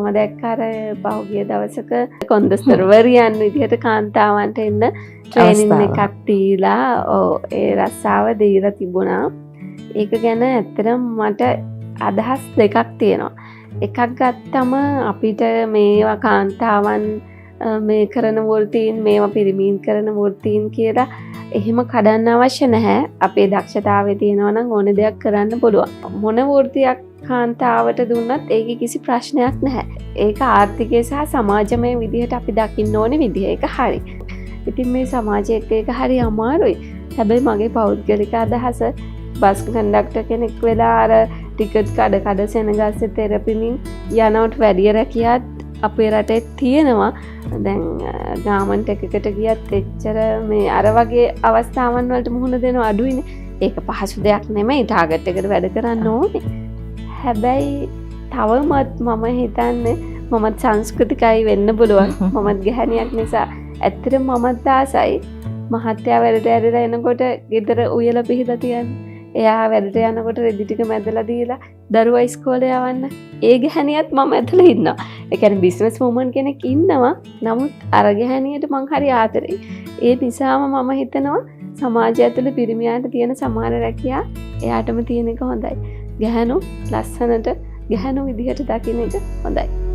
මම දැක්ක අර පහුගිය දවසක කොන්දස්තරවරියන් විදිහට කාන්තාවන්ට එන්න ට්‍රේනින් එකක් දීලා ඒ රස්සාව දීලා තිබුණා. ඒක ගැන ඇත්තටම මට අදහස් දෙකක් තියෙනවා. එකක් ගත්තම අපිට මේවා කාන්තාවන් මේ කරන වෘත්තීන් මේවා පිරිමීන් කරන වෘත්තීන් කියලා එහෙම කඩන්න අවශ්‍ය නැහැ. අපේ දක්ෂතාවය තියෙනවා නම් ඕන දෙයක් කරන්න පුළුවන්. මොන වෘත්තියක් කාන්තාවට දුන්නත් ඒකේ කිසි ප්‍රශ්නයක් නැහැ. ඒක ආර්ථිකය සහ සමාජමය විදිහට අපි දකින්න ඕනේ විදිහ. ඒක හරි. ඉතින් මේ සමාජයේ එක්ක ඒක හරි අමාරුයි. හැබැයි මගේ පෞද්ගලික අදහස බස් කන්ඩක්ටර් කෙනෙක් වෙලා අර ටිකට් කඩ සෙනගස්සේ තෙරපිමින් යනවට වැඩිය රැකියාත් අපේ රටේ තියෙනවා. දැන් ගාමන්ට් එකකට ගියත් එච්චර මේ අර වගේ අවස්ථාවන් වලට මුහුණ දෙනව අඩුයිනේ. ඒක පහසු දෙයක් නෙමෙයි. ටාගට් එකට වැඩ කරන්න ඕනේ. හැබැයි තවමත් මම හිතන්නේ මමත් සංස්කෘතිකයි වෙන්න පුළුවන්. මමත් ගැහණියක් නිසා ඇත්තටම මමත් ආසයි. මහත්තයා වැඩට ඇරලා එනකොට ගෙදර උයලා පිහලා තියන්නේ. එයා වැඩට යනකොට රෙදි ටික මැදලා දීලා දරුවා ඉස්කෝලේ යවන්න. ඒ ගැහණියත් මම ඇතුළේ ඉන්නවා. ඒ කියන්නේ බිස්නස් වුමන් කෙනෙක් ඉන්නවා. නමුත් අර ගැහණියට මං හරි ආදරෙයි. ඒ නිසාම මම හිතනවා සමාජය ඇතුළේ පිරිමියාට තියෙන සමාන රැකියා එයාටම තියෙන එක හොඳයි. ගැහණු ලස්සනට ගැහණු විදිහට දකින්න එක හොඳයි.